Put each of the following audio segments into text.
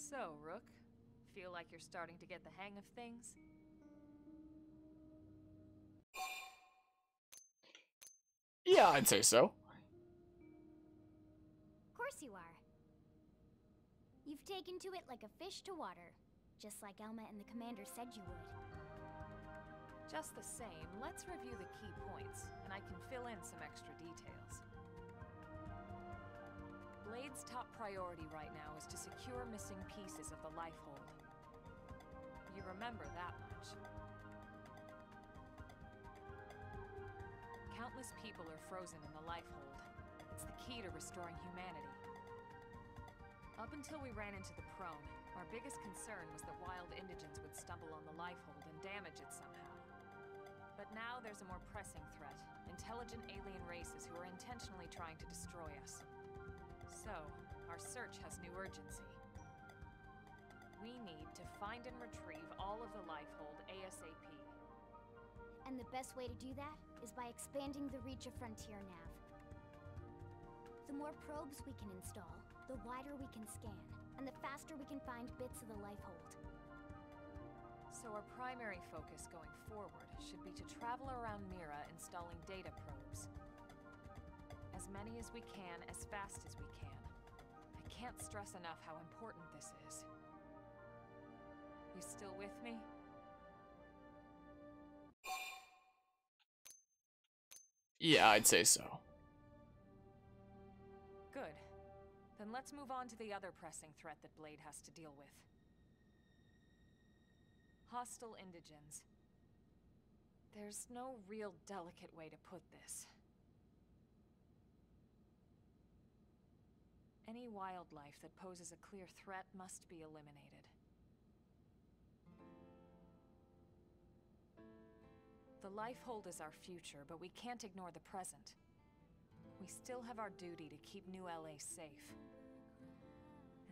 So, Rook, feel like you're starting to get the hang of things? Yeah, I'd say so. Of course you are. You've taken to it like a fish to water, just like Elma and the commander said you would. Just the same, let's review the key points, and I can fill in some extra details. Blade's top priority right now is to secure missing pieces of the Lifehold. You remember that much. Countless people are frozen in the Lifehold. It's the key to restoring humanity. Up until we ran into the Prone, our biggest concern was that wild indigents would stumble on the Lifehold and damage it somehow. But now there's a more pressing threat: intelligent alien races who are intentionally trying to destroy us. So, our search has new urgency. We need to find and retrieve all of the Lifehold ASAP. And the best way to do that is by expanding the reach of Frontier Nav. The more probes we can install, the wider we can scan, and the faster we can find bits of the Lifehold. So our primary focus going forward should be to travel around Mira installing data probes. As many as we can, as fast as we can. I can't stress enough how important this is. You still with me? Yeah, I'd say so. Good. Then let's move on to the other pressing threat that Blade has to deal with. Hostile indigens. There's no real delicate way to put this. Any wildlife that poses a clear threat must be eliminated. The Lifehold is our future, but we can't ignore the present. We still have our duty to keep New LA safe.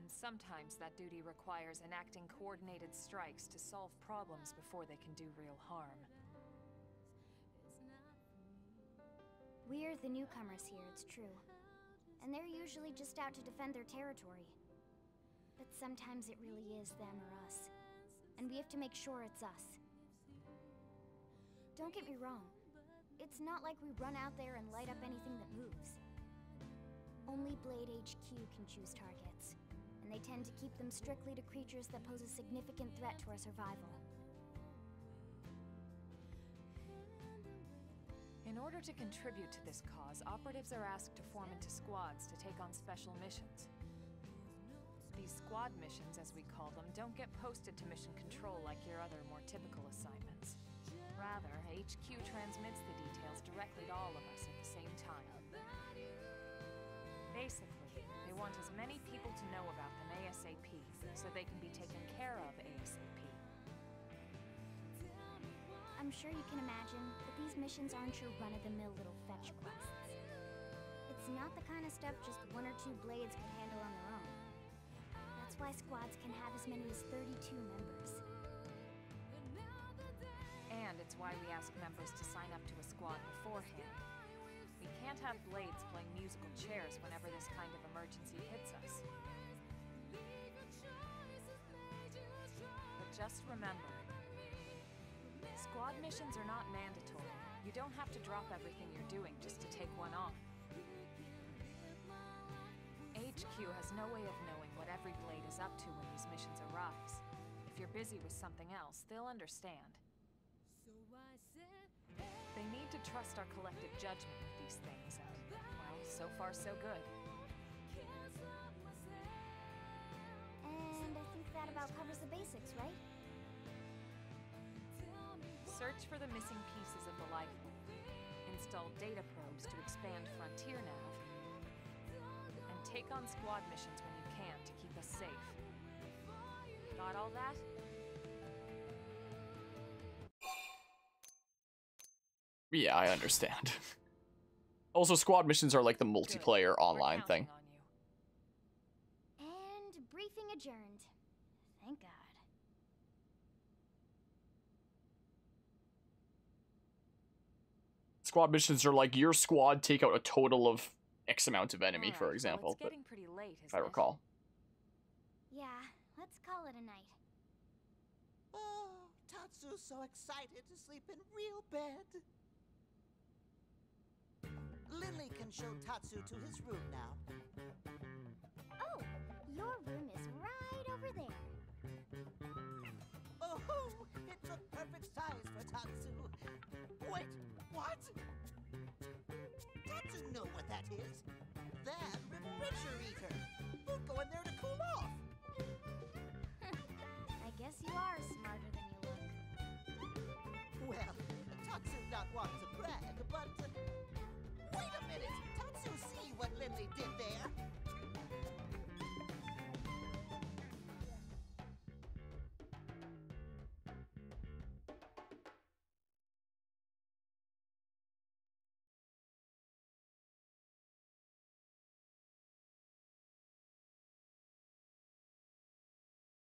And sometimes that duty requires enacting coordinated strikes to solve problems before they can do real harm. We're the newcomers here, it's true. And they're usually just out to defend their territory. But sometimes it really is them or us. And we have to make sure it's us. Don't get me wrong. It's not like we run out there and light up anything that moves. Only Blade HQ can choose targets. And they tend to keep them strictly to creatures that pose a significant threat to our survival. In order to contribute to this cause, operatives are asked to form into squads to take on special missions. These squad missions, as we call them, don't get posted to mission control like your other, more typical assignments. Rather, HQ transmits the details directly to all of us at the same time. Basically, they want as many people to know about them ASAP, so they can be taken care of ASAP. I'm sure you can imagine that these missions aren't your run-of-the-mill little fetch quests. It's not the kind of stuff just one or two Blades can handle on their own. That's why squads can have as many as 32 members. And it's why we ask members to sign up to a squad beforehand. We can't have Blades playing musical chairs whenever this kind of emergency hits us. But just remember, squad missions are not mandatory. You don't have to drop everything you're doing just to take one on. HQ has no way of knowing what every Blade is up to when these missions arise. If you're busy with something else, they'll understand. They need to trust our collective judgment with these things, and, well, so far so good. And I think that about covers the basics, right? Search for the missing pieces of the Lifehold. Install data probes to expand Frontier Nav. And take on squad missions when you can to keep us safe. Got all that? Yeah, I understand. Also, squad missions are like the multiplayer online thing. On you. And briefing adjourned. Thank God. Squad missions are like your squad take out a total of X amount of enemy, for Alright, example, well, it's but getting pretty late, if I recall. Yeah, Let's call it a night. Oh, Tatsu's so excited to sleep in real bed. Lily can show Tatsu to his room now. Oh, your room is right over there. Oh, it took perfect size for Tatsu. Wait, what? Tatsu know what that is. That refrigerator. We'll go in there to cool off. I guess you are smarter than you look. Well, Tatsu not want to brag, but wait a minute. Tatsu see what Lindley did there.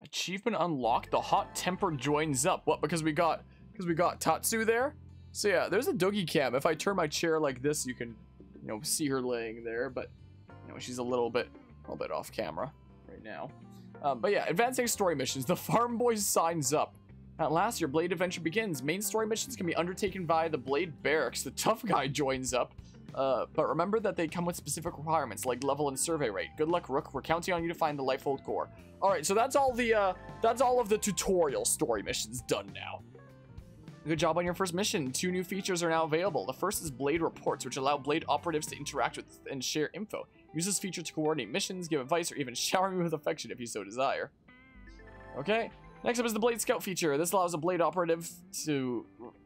Achievement unlocked. The hot temper joins up. What? Because we got Tatsu there. So yeah, there's a doggy cam. If I turn my chair like this, you can, see her laying there. But she's a little bit off camera right now. But yeah, advancing story missions. The farm boy signs up. At last, your Blade adventure begins. Main story missions can be undertaken via the Blade barracks. The tough guy joins up. But remember that they come with specific requirements like level and survey rate. Good luck, Rook. We're counting on you to find the Lifehold core. All right, so that's all of the tutorial story missions done now. Good job on your first mission. 2 new features are now available. The first is Blade Reports, which allow Blade operatives to interact with and share info. Use this feature to coordinate missions, give advice, or even shower me with affection if you so desire. Okay. Next up is the Blade Scout feature. This allows a Blade operative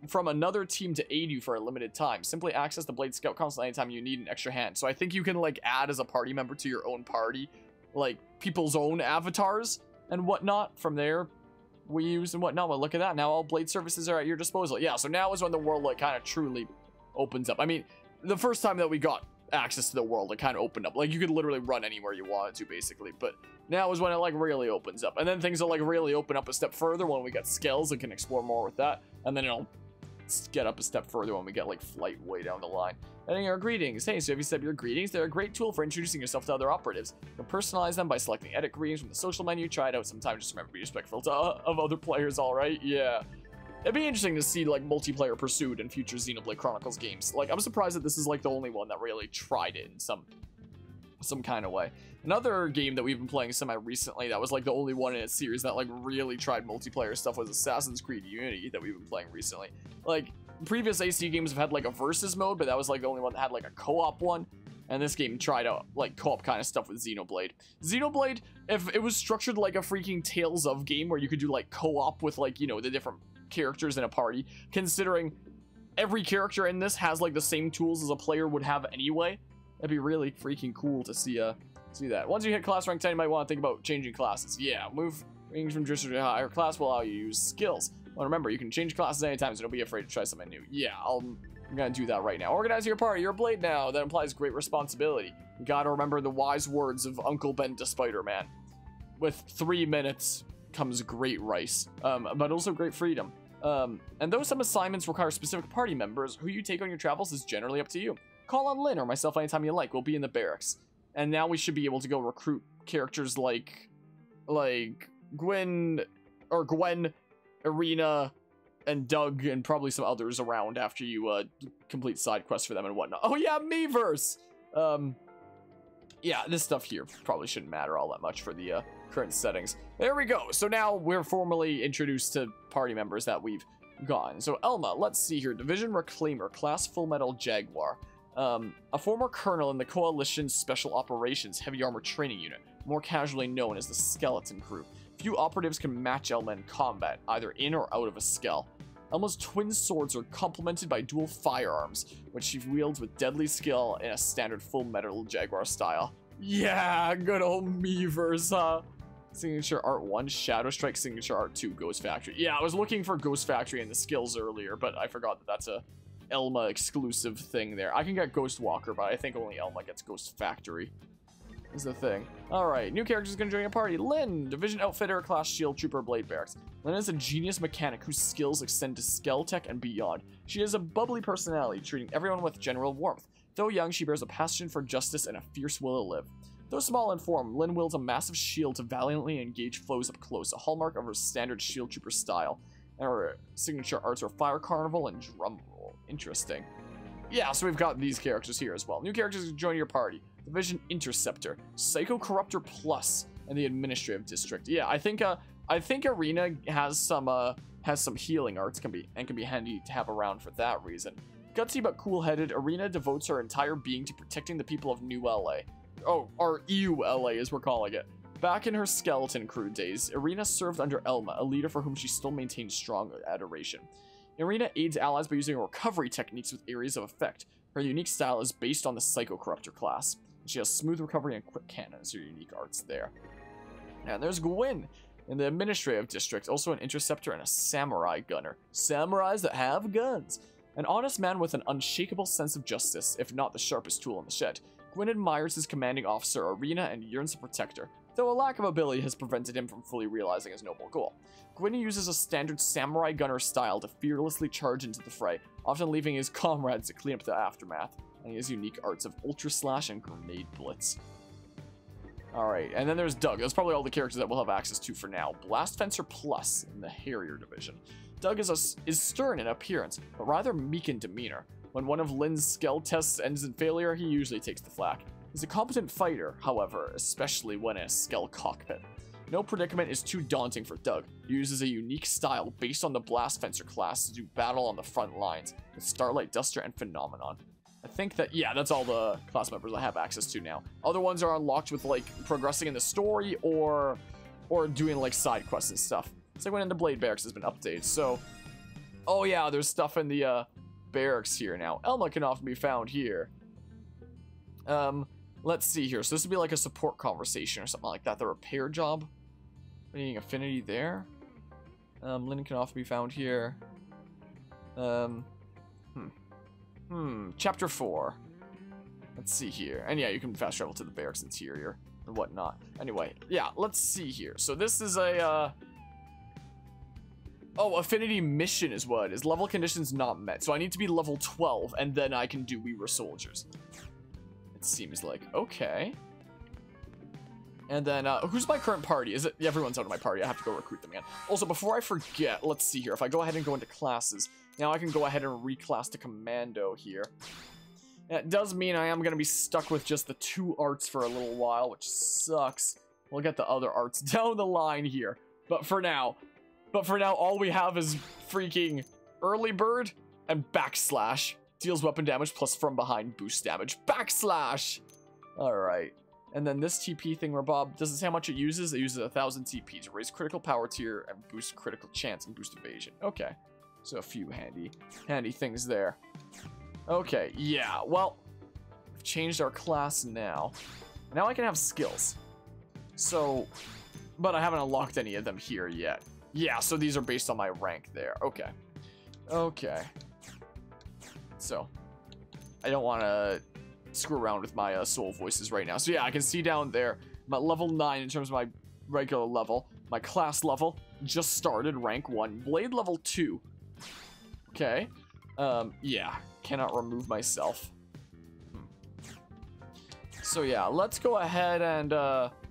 from another team to aid you for a limited time. Simply access the Blade Scout console anytime you need an extra hand. So I think you can add as a party member to your own party, people's own avatars and whatnot from there. We use and whatnot. Well, look at that. Now all Blade services are at your disposal. Yeah, so now is when the world kind of truly opens up. I mean, the first time that we got access to the world, it kind of opened up. You could literally run anywhere you wanted to, basically. But now is when it really opens up. And then things will really open up a step further when we get skills and can explore more with that. And then it'll get up a step further when we get flight way down the line. Adding our greetings. Hey, so if you set up your greetings, they're a great tool for introducing yourself to other operatives. You can personalize them by selecting edit greetings from the social menu. Try it out sometime. Just remember to be respectful of other players, alright? Yeah. It'd be interesting to see multiplayer pursued in future Xenoblade Chronicles games. I'm surprised that this is the only one that really tried it in some kind of way. Another game that we've been playing semi-recently that was the only one in its series that really tried multiplayer stuff was Assassin's Creed Unity that we've been playing recently. Previous AC games have had a versus mode, but that was the only one that had a co-op one. And this game tried out co-op kind of stuff with Xenoblade. Xenoblade, if it was structured like a freaking Tales of game where you could do co-op with the different characters in a party, considering every character in this has the same tools as a player would have anyway, that'd be really freaking cool to see that. Once you hit class rank 10, you might want to think about changing classes. Yeah, move range from just to a higher class will allow you to use skills. Well, remember, you can change classes anytime, so don't be afraid to try something new. Yeah, I'm gonna do that right now. Organize your party. You're a Blade now. That implies great responsibility. You gotta remember the wise words of Uncle Ben to Spider-Man. With 3 minutes comes great rice, but also great freedom. And though some assignments require specific party members, who you take on your travels is generally up to you. Call on Lynn or myself anytime you like. We'll be in the barracks. And now we should be able to go recruit characters like Gwen, Irina, and Doug, and probably some others around after you complete side quests for them and whatnot. Oh yeah, Miiverse! Yeah, this stuff here probably shouldn't matter all that much for the current settings. There we go. So now we're formally introduced to party members that we've gotten. So Elma, let's see here. Division Reclaimer, class Full Metal Jaguar. A former colonel in the Coalition's Special Operations Heavy Armor Training Unit, more casually known as the Skeleton Crew. Few operatives can match Elma in combat, either in or out of a skell. Elma's twin swords are complemented by dual firearms, which she wields with deadly skill in a standard Full Metal Jaguar style. Yeah, good old Miiverse, huh? Signature Art 1, Shadow Strike, Signature Art 2, Ghost Factory. Yeah, I was looking for Ghost Factory in the skills earlier, but I forgot that that's a Elma exclusive thing there. I can get Ghost Walker, but I think only Elma gets Ghost Factory. Is the thing. Alright, new characters gonna join your party. Lynn, Division Outfitter, class Shield Trooper, Blade Barracks. Lynn is a genius mechanic whose skills extend to Skell-Tech and beyond. She has a bubbly personality, treating everyone with general warmth. Though young, she bears a passion for justice and a fierce will to live. Though small in form, Lyn wields a massive shield to valiantly engage foes up close, a hallmark of her standard shield trooper style. And her signature arts are Fire Carnival and Drum Roll. Interesting. Yeah, so we've got these characters here as well. New characters to join your party. Division Interceptor, Psycho Corruptor Plus, and the Administrative District. Yeah, I think Arena has some healing arts can be handy to have around for that reason. Gutsy but cool-headed, Arena devotes her entire being to protecting the people of New LA. Oh, or EU LA as we're calling it. Back in her skeleton crew days, Arena served under Elma, a leader for whom she still maintains strong adoration. Arena aids allies by using recovery techniques with areas of effect. Her unique style is based on the Psycho Corruptor class. She has smooth recovery and quick cannon as her unique arts there. And there's Gwyn in the Administrative District, also an interceptor and a samurai gunner. Samurais that have guns. An honest man with an unshakable sense of justice, if not the sharpest tool in the shed. Gwyn admires his commanding officer, Arena, and yearns to protect her, though a lack of ability has prevented him from fully realizing his noble goal. Gwyn uses a standard samurai gunner style to fearlessly charge into the fray, often leaving his comrades to clean up the aftermath, and he has unique arts of Ultra Slash and Grenade Blitz. Alright, and then there's Doug. That's probably all the characters that we'll have access to for now. Blast Fencer Plus in the Harrier Division. Doug is stern in appearance, but rather meek in demeanor. When one of Lyn's skill tests ends in failure, he usually takes the flak. He's a competent fighter, however, especially when in a Skell cockpit. No predicament is too daunting for Doug. He uses a unique style based on the Blast Fencer class to do battle on the front lines with Starlight Duster and Phenomenon. I think that, yeah, that's all the class members I have access to now. Other ones are unlocked with, like, progressing in the story or doing, like, side quests and stuff. It's like when the Blade Barracks has been updated, so... Oh, yeah, there's stuff in the, barracks here now. Elma can often be found here. Let's see here. So this would be like a support conversation or something like that. The repair job. Needing affinity there. Lyn can often be found here. Chapter 4. Let's see here. And yeah, you can fast travel to the barracks interior and whatnot. Anyway, yeah, let's see here. So this is a, oh, affinity mission is what it is. Level conditions not met. So I need to be level 12, and then I can do We Were Soldiers. It seems like. Okay. And then, who's my current party? Is it? Yeah, everyone's out of my party. I have to go recruit them again. Also, before I forget, let's see here. If I go ahead and go into classes, now I can go ahead and reclass to Commando here. And it does mean I am going to be stuck with just the 2 arts for a little while, which sucks. We'll get the other arts down the line here. But for now, all we have is freaking Early Bird and Backslash. Deals weapon damage plus from behind boost damage. Backslash! Alright. And then this TP thing where Bob, does it say how much it uses? It uses 1,000 TP to raise critical power tier and boost critical chance and boost evasion. Okay. So a few handy things there. Okay, yeah, well, we've changed our class now. Now I can have skills. So, but I haven't unlocked any of them here yet. Yeah, so these are based on my rank there. Okay. Okay. So, I don't want to screw around with my soul voices right now. So yeah, I can see down there, I'm at level 9 in terms of my regular level. My class level just started, rank 1. Blade level 2. Okay. Yeah, cannot remove myself. So yeah, let's go ahead and,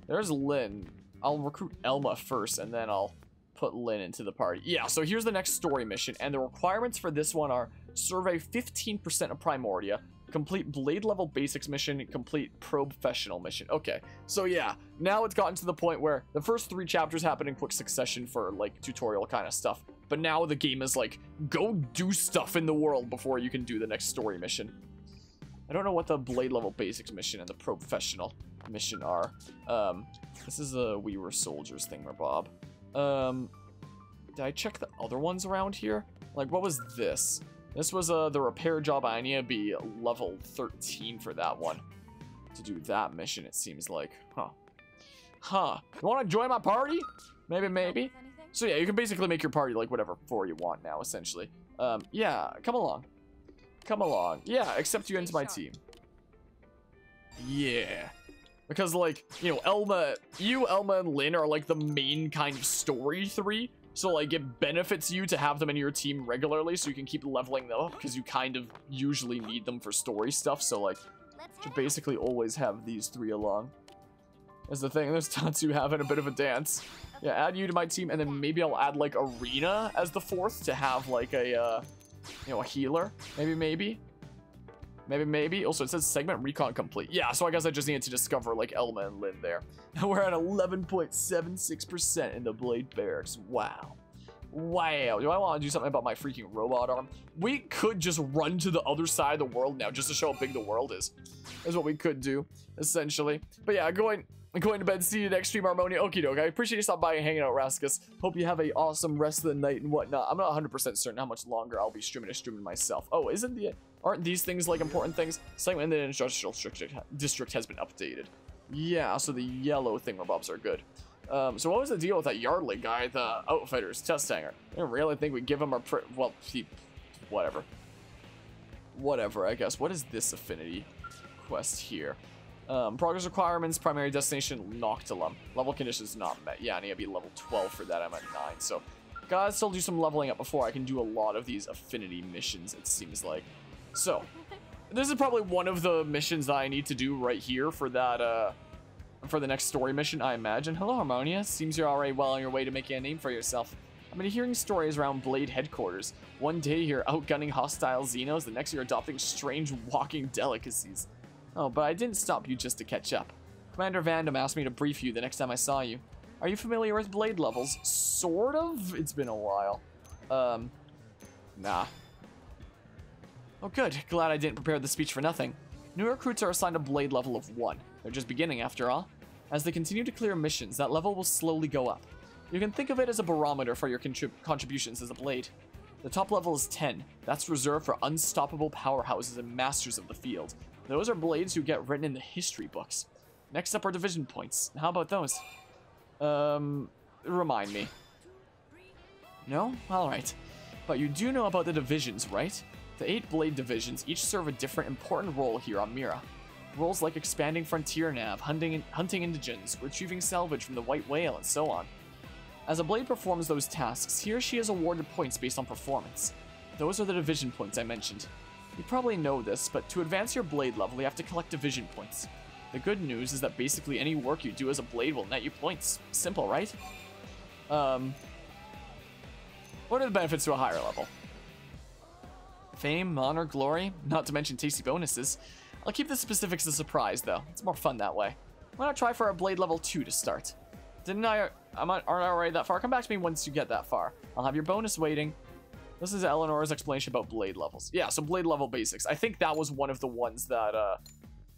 there's Lyn. I'll recruit Elma first, and then I'll put Lyn into the party. Yeah, so here's the next story mission, and the requirements for this one are survey 15% of Primordia, complete Blade level basics mission, complete professional mission. Okay, so yeah, now it's gotten to the point where the first 3 chapters happen in quick succession for, like, tutorial kind of stuff. But now the game is like, go do stuff in the world before you can do the next story mission. I don't know what the Blade level basics mission and the professional mission are. This is a We Were Soldiers thing, Bob. Did I check the other ones around here? Like, what was this? This was the repair job. I need to be level 13 for that one. To do that mission, it seems like. Huh. You want to join my party? Maybe. So yeah, you can basically make your party like whatever 4 you want now, essentially. Yeah, come along. Yeah, accept you into my team. Yeah. Because, like, you know, Elma and Lyn are, like, the main kind of story 3. So, like, it benefits you to have them in your team regularly so you can keep leveling them up because you kind of usually need them for story stuff. So, like, you basically always have these 3 along. is the thing. There's Tatsu having a bit of a dance. Yeah, add you to my team, and then maybe I'll add like Arena as the 4th to have like a, you know, a healer. Maybe. Also, it says segment recon complete. Yeah, so I guess I just needed to discover like Elma and Lynn there. We're at 11.76% in the Blade Barracks. Wow. Do I want to do something about my freaking robot arm? We could just run to the other side of the world now just to show how big the world is. Is what we could do, essentially. But yeah, going to bed. See you next stream, Harmonia. Okie doke. I appreciate you stopping by and hanging out, Raskus. Hope you have a awesome rest of the night and whatnot. I'm not 100% certain how much longer I'll be streaming myself. Oh, aren't these things like important things? Segment in the industrial district has been updated. Yeah, so the yellow thingamabobs are good. So what was the deal with that Yardley guy, the Outfitters test hanger? I don't really think we give him our whatever, I guess. What is this affinity quest here? Progress requirements, primary destination, Noctilum. Level conditions not met. Yeah, I need to be level 12 for that. I'm at 9, so gotta still do some leveling up before I can do a lot of these affinity missions, it seems like. So, this is probably one of the missions that I need to do right here for that, for the next story mission, I imagine. Hello, Harmonia. Seems you're already well on your way to making a name for yourself. I've been hearing stories around Blade headquarters. One day you're outgunning hostile Xenos, the next you're adopting strange walking delicacies. Oh, but I didn't stop you just to catch up. Commander Vandom asked me to brief you the next time I saw you. Are you familiar with Blade levels? Sort of? It's been a while. Nah. Oh good, glad I didn't prepare the speech for nothing. New recruits are assigned a Blade level of 1. They're just beginning after all. As they continue to clear missions, that level will slowly go up. You can think of it as a barometer for your contributions as a Blade. The top level is 10. That's reserved for unstoppable powerhouses and masters of the field. Those are Blades who get written in the history books. Next up are division points. How about those? Remind me. No? Alright. But you do know about the divisions, right? The 8 Blade divisions each serve a different important role here on Mira. Roles like expanding frontier nav, hunting indigents, retrieving salvage from the White Whale, and so on. As a Blade performs those tasks, he or she is awarded points based on performance. Those are the division points I mentioned. You probably know this, but to advance your Blade level, you have to collect division points. The good news is that basically any work you do as a Blade will net you points. Simple, right? What are the benefits to a higher level? Fame, honor, glory, not to mention tasty bonuses. I'll keep the specifics a surprise, though. It's more fun that way. Why not try for a Blade level 2 to start? Aren't I already that far? Come back to me once you get that far. I'll have your bonus waiting. This is Eleanor's explanation about Blade levels. Yeah, so Blade level basics. I think that was one of the ones that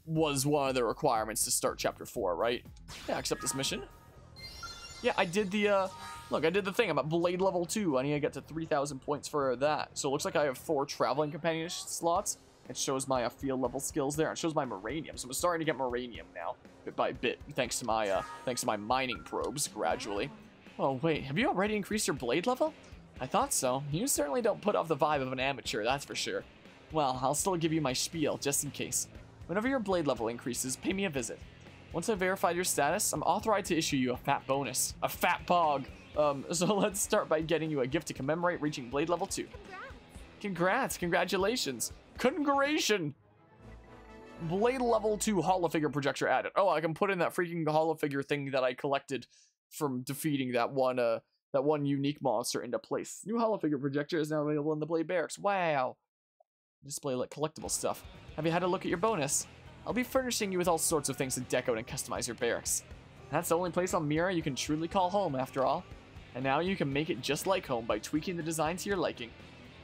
was one of the requirements to start Chapter 4, right? Yeah, accept this mission. Yeah, I did the, look, I did the thing. I'm at Blade level 2. I need to get to 3,000 points for that. So it looks like I have 4 traveling companion slots. It shows my field level skills there. It shows my Moranium. So I'm starting to get Moranium now, bit by bit, thanks to my mining probes gradually. Oh wait, have you already increased your Blade level? I thought so. You certainly don't put off the vibe of an amateur, that's for sure. Well, I'll still give you my spiel, just in case. Whenever your Blade level increases, pay me a visit. Once I've verified your status, I'm authorized to issue you a fat bonus. A fat pog! So let's start by getting you a gift to commemorate reaching Blade level 2. Congrats! Congratulations! Congratulations! Blade level 2 holofigure projector added. Oh, I can put in that freaking holofigure thing that I collected from defeating that one unique monster into place. New holofigure projector is now available in the Blade Barracks. Wow! Display like collectible stuff. Have you had a look at your bonus? I'll be furnishing you with all sorts of things to deck out and customize your barracks. That's the only place on Mira you can truly call home, after all. And now you can make it just like home by tweaking the design to your liking.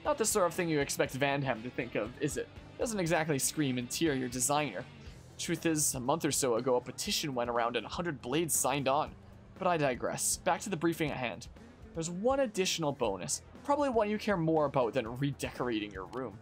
Not the sort of thing you expect Vandham to think of, is it? Doesn't exactly scream interior designer. Truth is, a month or so ago a petition went around and 100 Blades signed on. But I digress. Back to the briefing at hand. There's one additional bonus, probably one you care more about than redecorating your room.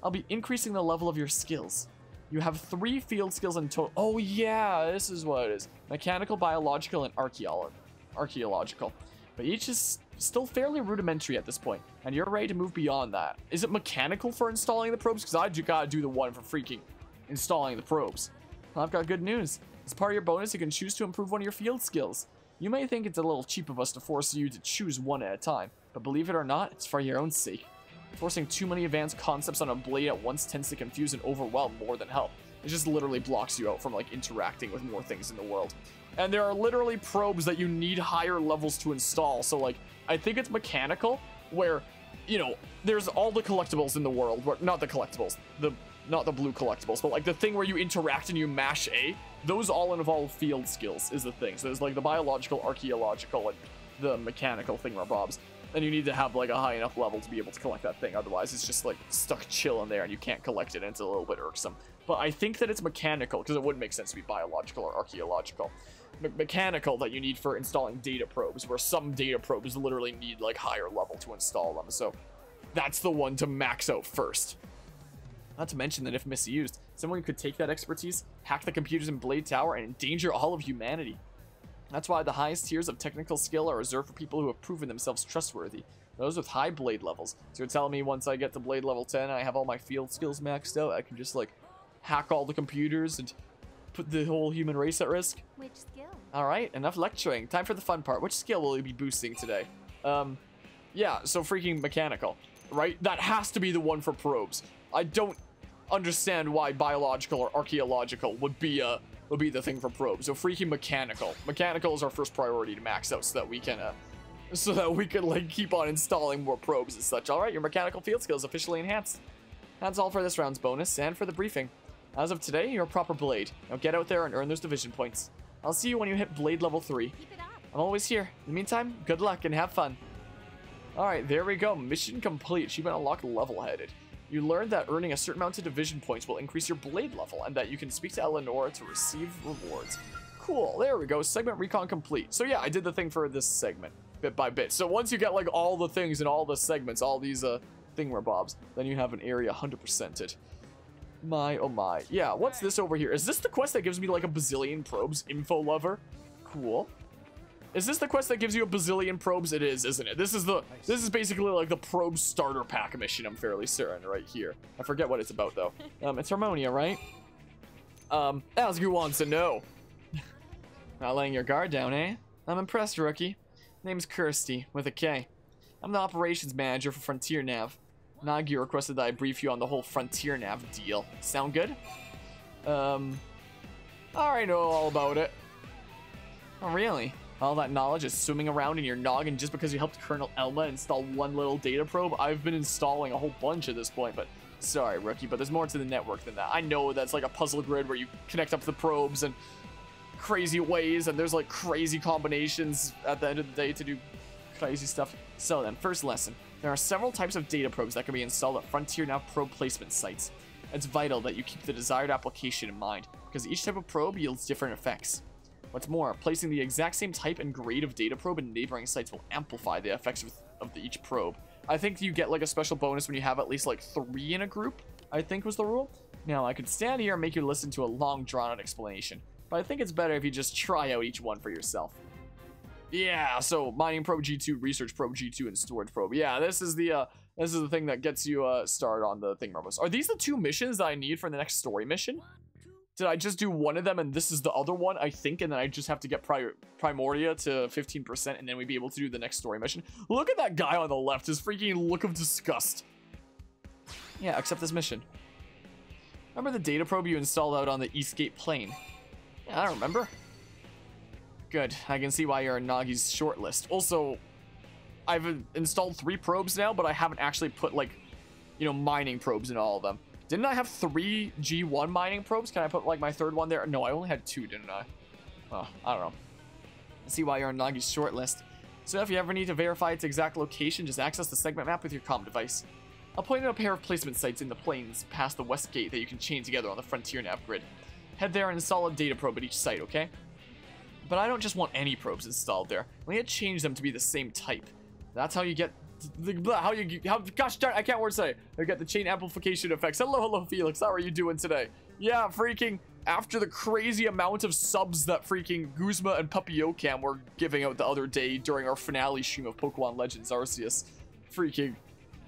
I'll be increasing the level of your skills. You have 3 field skills in total. Oh yeah, this is what it is. Mechanical, biological, and archaeological. But each is still fairly rudimentary at this point, and you're ready to move beyond that. Is it mechanical for installing the probes? Because I gotta do the one for freaking installing the probes. Well, I've got good news. As part of your bonus, you can choose to improve one of your field skills. You may think it's a little cheap of us to force you to choose one at a time, but believe it or not, it's for your own sake. Forcing too many advanced concepts on a Blade at once tends to confuse and overwhelm more than help. It just literally blocks you out from like interacting with more things in the world. And there are literally probes that you need higher levels to install. So like, I think it's mechanical, where, you know, there's all the collectibles in the world, where, not the collectibles, not the blue collectibles, but like the thing where you interact and you mash A, those all involve field skills is the thing. So there's like the biological, archaeological, and the mechanical thingamabobs. And you need to have like a high enough level to be able to collect that thing. Otherwise, it's just like stuck chilling there and you can't collect it, and it's a little bit irksome. But I think that it's mechanical, because it wouldn't make sense to be biological or archaeological. Mechanical that you need for installing data probes, where some data probes literally need like higher level to install them. So that's the one to max out first. Not to mention that if misused, someone could take that expertise, hack the computers in Blade Tower, and endanger all of humanity. That's why the highest tiers of technical skill are reserved for people who have proven themselves trustworthy. Those with high blade levels. So you're telling me once I get to blade level 10 and I have all my field skills maxed out, I can just like hack all the computers and put the whole human race at risk? Which skill? Alright, enough lecturing. Time for the fun part. Which skill will you be boosting today? Yeah, so freaking mechanical, right? That has to be the one for probes. I don't understand why biological or archaeological would be the thing for probes. So freaking mechanical. Mechanical is our first priority to max out so that we can like keep on installing more probes and such. Alright, your mechanical field skills officially enhanced. That's all for this round's bonus and for the briefing. As of today, you're a proper blade. Now get out there and earn those division points. I'll see you when you hit blade level 3. Keep it up. I'm always here. In the meantime, good luck and have fun. Alright, there we go. Mission complete. Achievement unlocked level-headed. You learned that earning a certain amount of division points will increase your blade level, and that you can speak to Eleanor to receive rewards. Cool, there we go. Segment recon complete. So yeah, I did the thing for this segment, bit by bit. So once you get like all the things in all the segments, all these thingamabobs, then you have an area 100%ed. My, oh my. Yeah, what's this over here? Is this the quest that gives me like a bazillion probes? Info lover? Cool. Is this the quest that gives you a bazillion probes? It is, isn't it? This is basically like the probe starter pack mission, I'm fairly certain, right here. I forget what it's about though. It's Harmonia, right? As you wants to know. Not laying your guard down, eh? I'm impressed, rookie. Name's Kirsty, with a K. I'm the operations manager for Frontier Nav. Nagi requested that I brief you on the whole Frontier Nav deal. Sound good? I already know all about it. Oh, really? All that knowledge is swimming around in your noggin just because you helped Colonel Elma install one little data probe? I've been installing a whole bunch at this point, but sorry, rookie, but there's more to the network than that. I know that's like a puzzle grid where you connect up the probes and crazy ways, and there's like crazy combinations at the end of the day to do crazy stuff. So then, first lesson. There are several types of data probes that can be installed at Frontier Nav probe placement sites. It's vital that you keep the desired application in mind, because each type of probe yields different effects. What's more, placing the exact same type and grade of data probe in neighboring sites will amplify the effects of each probe. I think you get like a special bonus when you have at least like 3 in a group, I think was the rule. Now, I could stand here and make you listen to a long drawn-out explanation, but I think it's better if you just try out each one for yourself. Yeah, so mining probe G2, research probe G2, and storage probe. Yeah, this is the thing that gets you started on the thing. Are these the 2 missions that I need for the next story mission? Did I just do one of them and this is the other one, I think, and then I just have to get Primordia to 15% and then we'd be able to do the next story mission? Look at that guy on the left, his freaking look of disgust. Yeah, accept this mission. Remember the data probe you installed out on the Eastgate Plain? Yeah, I remember. Good, I can see why you're on Nagi's shortlist. Also, I've installed 3 probes now, but I haven't actually put, like, you know, mining probes in all of them. Didn't I have 3 G1 mining probes? Can I put, like, my 3rd one there? No, I only had 2, didn't I? Oh, I don't know. I see why you're on Nagi's shortlist. So if you ever need to verify its exact location, just access the segment map with your comm device. I'll point out a pair of placement sites in the plains past the west gate that you can chain together on the Frontier Nav grid. Head there and install a data probe at each site, okay? But I don't just want any probes installed there. We need to change them to be the same type. That's how you get gosh darn, I can't word say. I get the chain amplification effects. Hello, Felix. How are you doing today? Yeah, freaking after the crazy amount of subs that freaking Guzma and Puppyocam were giving out the other day during our finale stream of Pokemon Legends Arceus, freaking,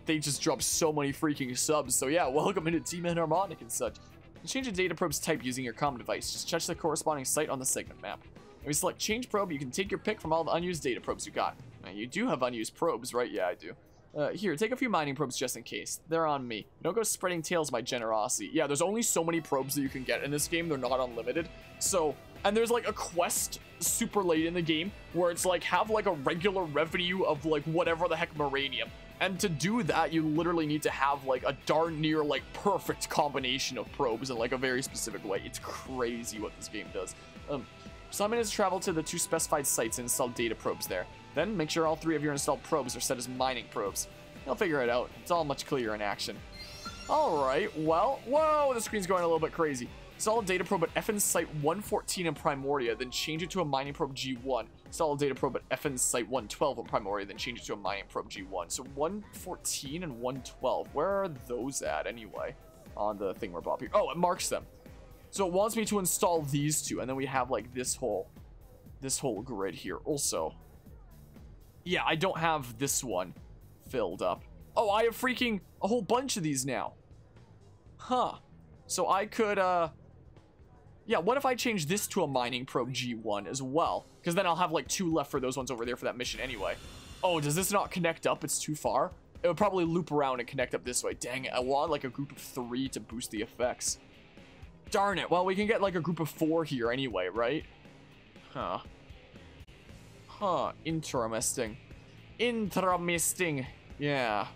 they just dropped so many freaking subs. So yeah, welcome into Team Enharmonic and such. You change a data probe's type using your comm device. Just touch the corresponding site on the segment map. If you select change probe, you can take your pick from all the unused data probes you got. Now, you do have unused probes, right? Yeah, I do. Here, take a few mining probes just in case. They're on me. Don't go spreading tales by generosity. Yeah, there's only so many probes that you can get in this game. They're not unlimited. So, and there's like a quest super late in the game where it's like, have like a regular revenue of like whatever the heck Moranium. And to do that, you literally need to have like a darn near like perfect combination of probes in like a very specific way. It's crazy what this game does. Simon has traveled to the 2 specified sites and installed data probes there. Then make sure all 3 of your installed probes are set as mining probes. He'll figure it out. It's all much clearer in action. Alright, well, whoa, the screen's going a little bit crazy. Install a data probe at FN Site 114 in Primoria, then change it to a mining probe G1. Install a data probe at FN Site 112 in Primoria, then change it to a mining probe G1. So 114 and 112. Where are those at anyway? On the thing we're Bob here. Oh, it marks them. So it wants me to install these 2, and then we have like this whole grid here also. Yeah, I don't have this one filled up. Oh, I have freaking a whole bunch of these now. Huh. So I could, yeah, what if I change this to a mining probe G1 as well? Because then I'll have like 2 left for those ones over there for that mission anyway. Oh, does this not connect up? It's too far? It would probably loop around and connect up this way. Dang it, I want like a group of 3 to boost the effects. Darn it. Well, we can get like a group of 4 here anyway, right? Huh. Huh. Interesting. Interesting. Yeah.